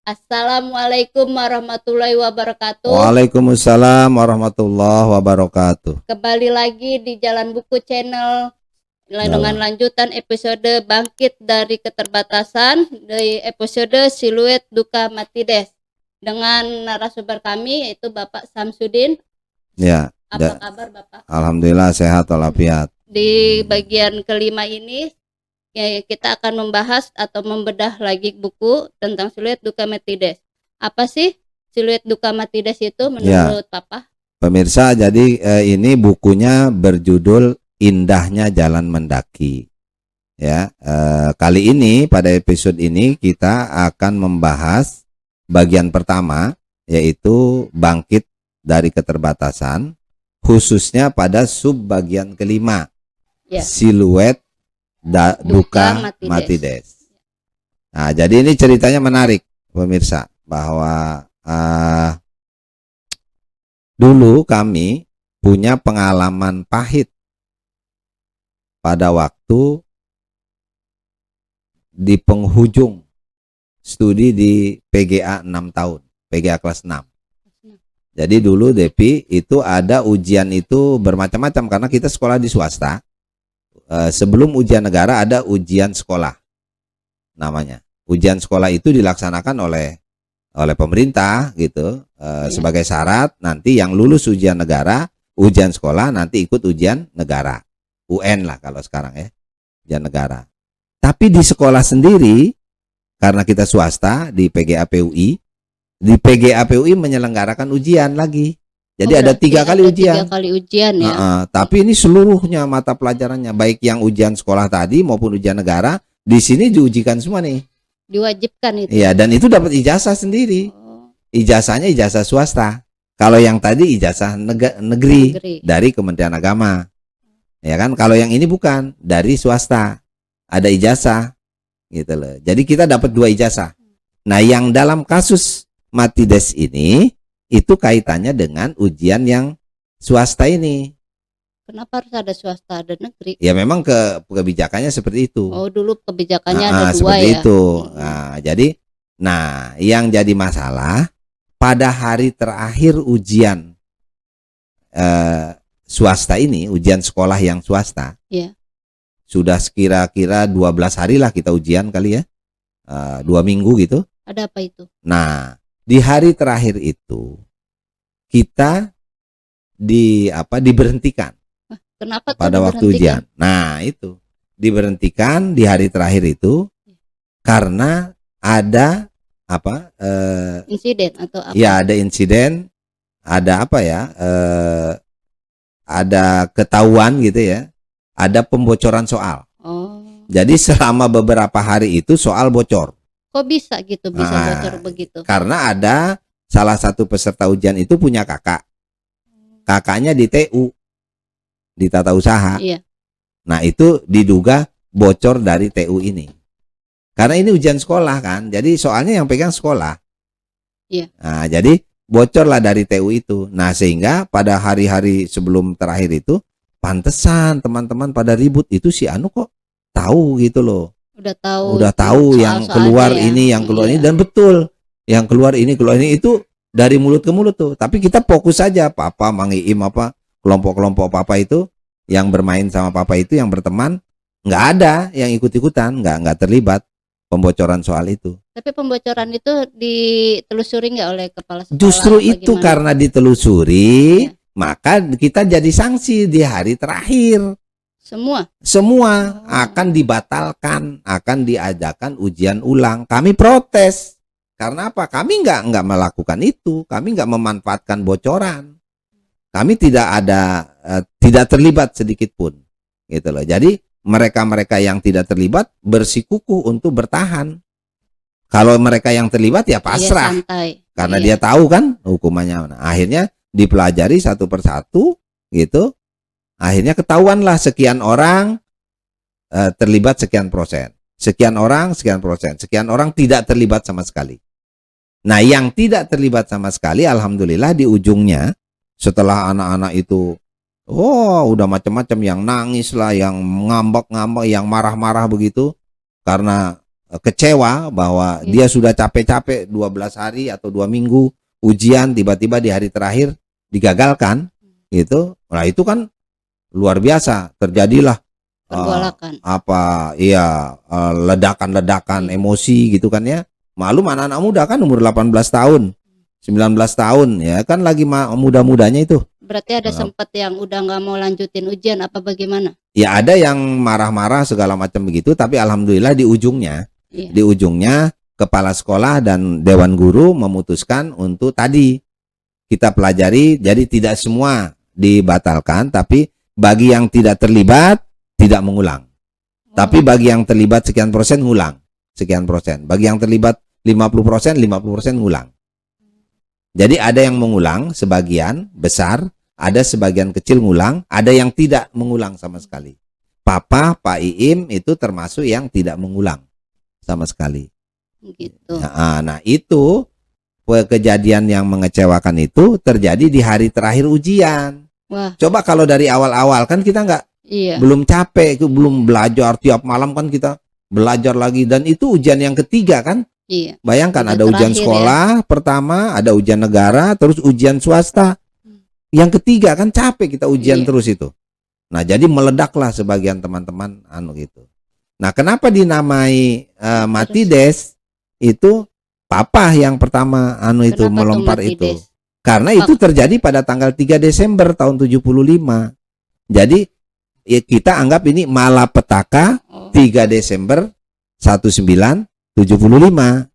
Assalamualaikum warahmatullahi wabarakatuh. Waalaikumsalam warahmatullahi wabarakatuh. Kembali lagi di Jalan Buku Channel dengan lanjutan episode Bangkit dari Keterbatasan dari episode Siluet Duka Matides dengan narasumber kami yaitu Bapak Samsudin. Ya. Apa kabar Bapak? Alhamdulillah sehat walafiat. Di bagian kelima ini ya, kita akan membahas atau membedah lagi buku tentang Siluet Duka Matides. Apa sih Siluet Duka Matides itu menurut Papa? Pemirsa, jadi ini bukunya berjudul Indahnya Jalan Mendaki. Ya, kali ini pada episode ini kita akan membahas bagian pertama, yaitu bangkit dari keterbatasan, khususnya pada sub bagian kelima, siluet duka Matides. Nah, jadi ini ceritanya menarik, pemirsa, bahwa dulu kami punya pengalaman pahit pada waktu di penghujung studi di PGA 6 tahun, PGA kelas 6. Jadi dulu Depi itu ada ujian itu bermacam-macam karena kita sekolah di swasta. Sebelum ujian negara ada ujian sekolah namanya. Ujian sekolah itu dilaksanakan oleh pemerintah gitu, sebagai syarat nanti yang lulus ujian negara, ujian sekolah nanti ikut ujian negara. UN lah kalau sekarang ya, ujian negara. Tapi di sekolah sendiri karena kita swasta di PGA PUI, di PGA PUI menyelenggarakan ujian lagi. Jadi ada 3 kali ujian. 3 kali ujian ya. Tapi ini seluruhnya mata pelajarannya, baik yang ujian sekolah tadi maupun ujian negara, di sini diujikan semua nih. Diwajibkan itu. Iya, dan itu dapat ijazah sendiri. Ijazahnya ijazah swasta. Kalau yang tadi ijazah negeri dari Kementerian Agama. Ya kan? Kalau yang ini bukan, dari swasta. Ada ijazah gitu loh. Jadi kita dapat 2 ijazah. Nah, yang dalam kasus Matides ini itu kaitannya dengan ujian yang swasta ini. Kenapa harus ada swasta ada negeri? Ya memang kebijakannya seperti itu. Oh, dulu kebijakannya ada 2 seperti ya. itu. Nah, yang jadi masalah pada hari terakhir ujian swasta ini, ujian sekolah yang swasta. Iya. Sudah kira-kira 12 hari lah kita ujian kali ya. 2 minggu gitu. Ada apa itu? Nah, di hari terakhir itu kita diberhentikan. Kenapa pada waktu ujian? Nah, itu diberhentikan di hari terakhir itu karena ada insiden atau apa? Ya, ada insiden, ada ada ketahuan gitu ya. Ada pembocoran soal. Jadi selama beberapa hari itu soal bocor. Kok bisa gitu, bisa bocor begitu? Karena ada salah satu peserta ujian itu punya kakak. Kakaknya di TU, di tata usaha. Iya. Nah, itu diduga bocor dari TU ini. Karena ini ujian sekolah kan, jadi soalnya yang pegang sekolah. Iya. Nah, jadi bocorlah dari TU itu. Nah, sehingga pada hari-hari sebelum terakhir itu, pantesan teman-teman pada ribut, itu si Anu kok tahu gitu loh. Udah tahu yang keluar ini, yang keluar ini, dan betul yang keluar ini itu dari mulut ke mulut tuh. Tapi kita fokus saja, Papa Mangiim kelompok-kelompok Papa itu yang bermain sama Papa itu, yang berteman, nggak ada yang ikut-ikutan, nggak terlibat pembocoran soal itu. Tapi pembocoran itu ditelusuri nggak oleh kepala sekolah? Justru itu karena ditelusuri, maka kita jadi sanksi di hari terakhir. Semua akan dibatalkan, akan diadakan ujian ulang. Kami protes. Karena apa? Kami nggak melakukan itu. Kami nggak memanfaatkan bocoran. Kami tidak terlibat sedikit pun. Gitu loh. Jadi mereka-mereka yang tidak terlibat bersikukuh untuk bertahan. Kalau mereka yang terlibat ya pasrah. Karena dia tahu kan hukumannya. Nah, akhirnya dipelajari satu persatu gitu. Akhirnya ketahuanlah sekian orang terlibat sekian persen, sekian orang sekian persen, sekian orang tidak terlibat sama sekali. Nah, yang tidak terlibat sama sekali, alhamdulillah di ujungnya setelah anak-anak itu, udah macam-macam, yang nangis lah, yang ngambek-ngambek, yang marah-marah begitu, karena kecewa bahwa dia sudah capek-capek 12 hari atau 2 minggu ujian, tiba-tiba di hari terakhir digagalkan gitu. Nah, itu kan luar biasa, terjadilah ledakan-ledakan emosi gitu kan ya. Malum anak-anak muda kan umur 18 tahun, 19 tahun ya kan lagi muda-mudanya itu. Berarti ada sempat yang udah nggak mau lanjutin ujian apa bagaimana? Ya ada yang marah-marah segala macam begitu, tapi alhamdulillah di ujungnya kepala sekolah dan dewan guru memutuskan untuk tadi kita pelajari, jadi tidak semua dibatalkan, tapi bagi yang tidak terlibat tidak mengulang. Tapi bagi yang terlibat sekian persen ngulang, sekian persen. Bagi yang terlibat 50%, 50% ngulang. Jadi ada yang mengulang sebagian besar, ada sebagian kecil ngulang, ada yang tidak mengulang sama sekali. Papa, Pak Iim itu termasuk yang tidak mengulang sama sekali. Gitu. Nah, itu kejadian yang mengecewakan itu terjadi di hari terakhir ujian. Wah. Coba kalau dari awal-awal kan kita belum capek, itu belum belajar tiap malam kan kita belajar lagi, dan itu ujian yang ketiga kan. Iya. Bayangkan ada ujian sekolah pertama, ada ujian negara, terus ujian swasta. Yang ketiga kan capek kita ujian terus itu. Nah, jadi meledaklah sebagian teman-teman gitu. Nah, kenapa dinamai Matides? Itu papa yang pertama itu melempar itu. Karena itu terjadi pada tanggal 3 Desember tahun 75. Jadi kita anggap ini malapetaka 3 Desember 1975.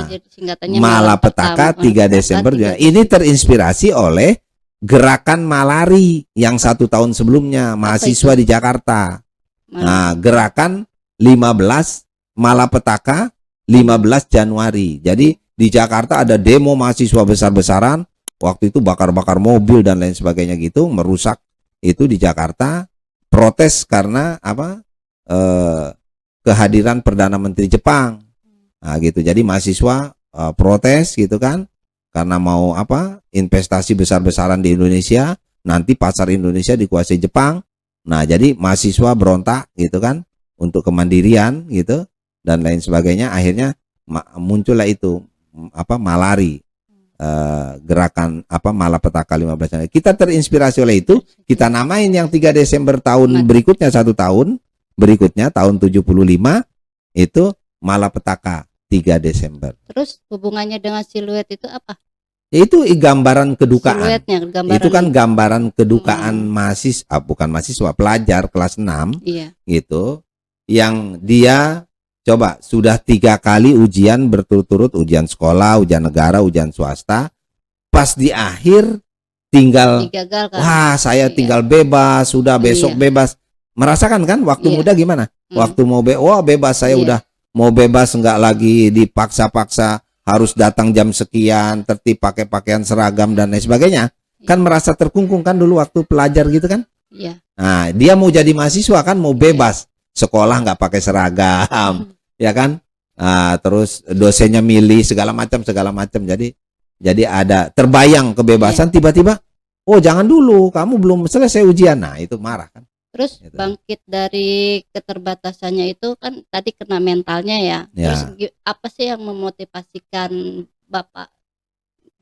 Jadi singkatannya malapetaka 3 Desember. Ini terinspirasi oleh gerakan malari yang 1 tahun sebelumnya mahasiswa di Jakarta. Nah, gerakan 15 malapetaka 15 Januari. Jadi di Jakarta ada demo mahasiswa besar-besaran. Waktu itu bakar-bakar mobil dan lain sebagainya gitu, merusak itu di Jakarta. Protes karena kehadiran Perdana Menteri Jepang. Nah, gitu. Jadi mahasiswa protes gitu kan, karena mau investasi besar-besaran di Indonesia, nanti pasar Indonesia dikuasai Jepang. Nah, jadi mahasiswa berontak gitu kan untuk kemandirian gitu dan lain sebagainya. Akhirnya muncullah itu malari, gerakan malapetaka 15 Januari. Kita terinspirasi oleh itu, kita namain yang 3 Desember tahun berikutnya, 1 tahun berikutnya tahun 75 itu malapetaka 3 Desember. Terus hubungannya dengan siluet itu apa? Itu gambaran kedukaan. Itu kan gambaran kedukaan bukan mahasiswa, pelajar kelas 6 gitu, yang dia coba sudah 3 kali ujian berturut-turut, ujian sekolah, ujian negara, ujian swasta. Pas di akhir tinggal wah, saya tinggal bebas, sudah besok bebas. Merasakan kan waktu muda gimana? Waktu mau bebas, saya udah mau bebas, nggak lagi dipaksa-paksa harus datang jam sekian, tertib pakai pakaian seragam dan lain sebagainya. Kan merasa terkungkung kan dulu waktu pelajar gitu kan. Nah, dia mau jadi mahasiswa kan, mau bebas, sekolah nggak pakai seragam, ya kan. Terus dosennya milih segala macam. Jadi ada terbayang kebebasan, tiba-tiba, oh jangan dulu, kamu belum selesai ujian. Nah, itu marah kan. Terus bangkit dari keterbatasannya itu kan tadi kena mentalnya ya. Terus apa sih yang memotivasikan Bapak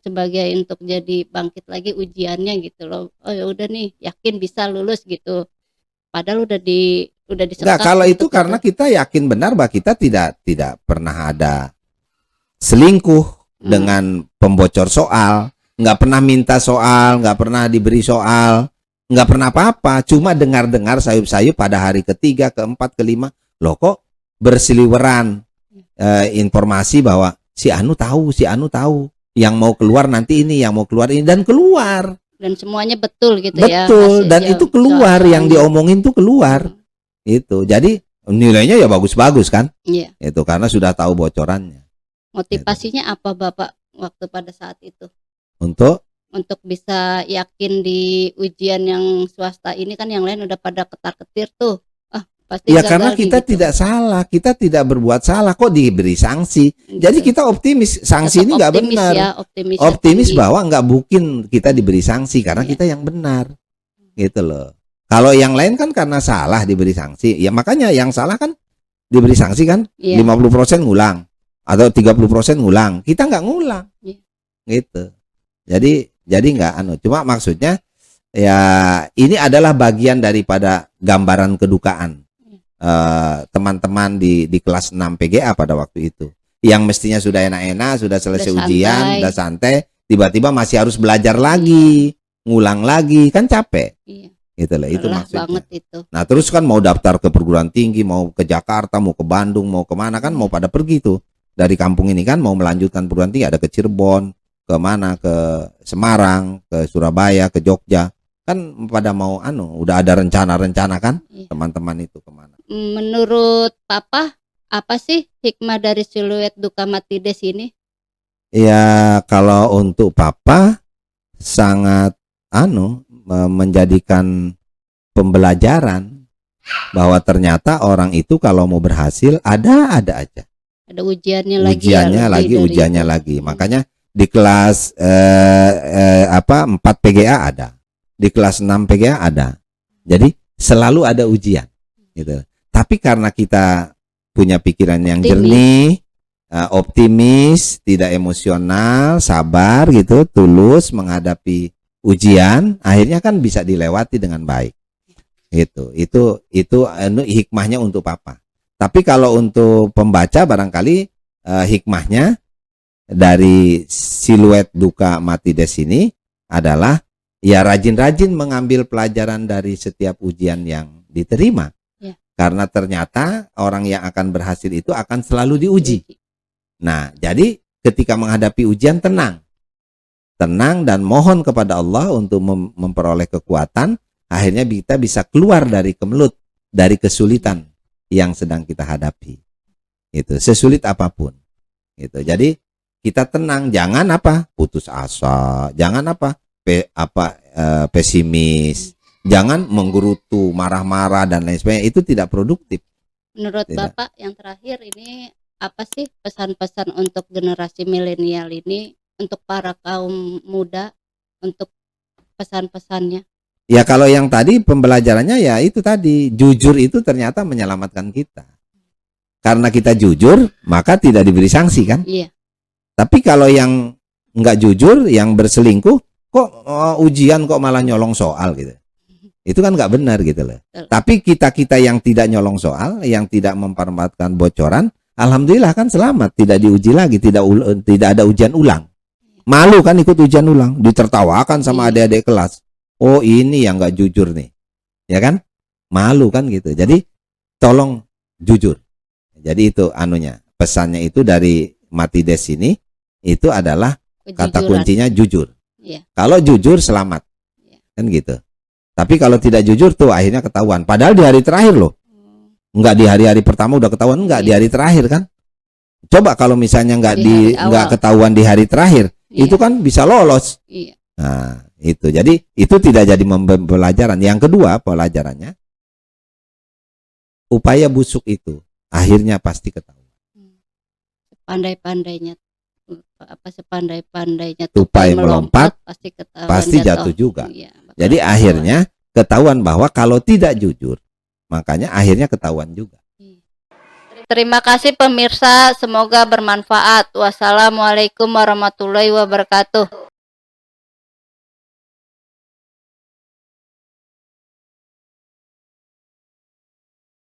sebagai untuk jadi bangkit lagi ujiannya gitu loh? Oh ya udah nih, yakin bisa lulus gitu. Padahal udah disekat. Nah, kalau itu karena kita yakin benar bahwa kita tidak pernah ada selingkuh dengan pembocor soal, nggak pernah minta soal, nggak pernah diberi soal. Nggak pernah apa-apa, cuma dengar-dengar sayup-sayup pada hari ketiga, keempat, kelima, loh kok berseliweran informasi bahwa si Anu tahu, yang mau keluar nanti ini, yang mau keluar ini, dan keluar. Dan semuanya betul gitu ya. Betul, dan itu keluar, yang diomongin tuh keluar. Itu, jadi nilainya ya bagus-bagus kan. Iya. Itu karena sudah tahu bocorannya. Motivasinya apa Bapak waktu pada saat itu? Untuk bisa yakin di ujian yang swasta ini kan yang lain udah pada ketar-ketir tuh. Pasti ya karena kita tidak salah, kita tidak berbuat salah kok diberi sanksi. Jadi kita optimis, sanksi ini nggak benar. Optimis bahwa nggak mungkin kita diberi sanksi karena kita yang benar. Gitu loh. Kalau yang lain kan karena salah diberi sanksi. Ya makanya yang salah kan diberi sanksi kan, Iya. 50% ngulang atau 30% ngulang. Kita nggak ngulang. Iya. Gitu. Jadi nggak cuma maksudnya ya ini adalah bagian daripada gambaran kedukaan teman-teman di kelas 6 PGA pada waktu itu. Yang mestinya sudah enak-enak, sudah selesai ujian, udah santai, tiba-tiba masih harus belajar lagi, ngulang lagi, kan capek. Iya. Gitu lah, itu maksudnya. Banget itu. Nah terus kan mau daftar ke perguruan tinggi, mau ke Jakarta, mau ke Bandung, mau kemana kan, mau pada pergi tuh dari kampung ini kan, mau melanjutkan perguruan tinggi, ada ke Cirebon, ke mana, ke Semarang, ke Surabaya, ke Jogja, kan pada mau udah ada rencana-rencana kan, teman-teman itu kemana. Menurut Papa, apa sih hikmah dari siluet duka mati des ini? Ya kalau untuk Papa sangat menjadikan pembelajaran bahwa ternyata orang itu kalau mau berhasil ada aja. Ada ujiannya lagi. Makanya di kelas 4 PGA ada, di kelas 6 PGA ada. Jadi selalu ada ujian gitu. Tapi karena kita punya pikiran yang jernih, optimis, tidak emosional, sabar gitu, tulus menghadapi ujian, akhirnya kan bisa dilewati dengan baik. Gitu. Itu hikmahnya untuk Papa. Tapi kalau untuk pembaca barangkali hikmahnya dari siluet duka mati des ini adalah ya rajin-rajin mengambil pelajaran dari setiap ujian yang diterima. Ya. Karena ternyata orang yang akan berhasil itu akan selalu diuji. Nah, jadi ketika menghadapi ujian tenang dan mohon kepada Allah untuk memperoleh kekuatan, akhirnya kita bisa keluar dari kemelut, dari kesulitan yang sedang kita hadapi. Itu sesulit apapun. Gitu. Jadi kita tenang, jangan putus asa, jangan pesimis, jangan menggerutu, marah-marah dan lain sebagainya. Itu tidak produktif. Menurut Bapak yang terakhir ini apa sih pesan-pesan untuk generasi milenial ini, untuk para kaum muda, untuk pesan-pesannya? Ya kalau yang tadi pembelajarannya ya itu tadi, jujur itu ternyata menyelamatkan kita. Karena kita jujur, maka tidak diberi sanksi kan? Iya. Tapi kalau yang nggak jujur, yang berselingkuh, kok ujian kok malah nyolong soal gitu. Itu kan nggak benar gitu loh. Tapi kita yang tidak nyolong soal, yang tidak mempermanfaatkan bocoran, alhamdulillah kan selamat, tidak diuji lagi, tidak ada ujian ulang. Malu kan ikut ujian ulang, ditertawakan sama adik-adik kelas. Oh ini yang nggak jujur nih, ya kan? Malu kan gitu. Jadi tolong jujur. Jadi itu pesannya itu dari mati des ini itu adalah kata kuncinya jujur. Ya. Kalau jujur selamat, kan gitu. Tapi kalau tidak jujur tuh akhirnya ketahuan. Padahal di hari terakhir loh, nggak di hari-hari pertama udah ketahuan, nggak di hari terakhir kan? Coba kalau misalnya nggak ketahuan di hari terakhir, itu kan bisa lolos. Iya. Nah itu, jadi itu tidak jadi pelajaran. Yang kedua pelajarannya, upaya busuk itu akhirnya pasti ketahuan. Sepandai-pandainya tupai melompat pasti ketahuan, pasti jatuh juga. Iya, jadi akhirnya ketahuan bahwa kalau tidak jujur, makanya akhirnya ketahuan juga. Terima kasih pemirsa, semoga bermanfaat. Wassalamualaikum warahmatullahi wabarakatuh.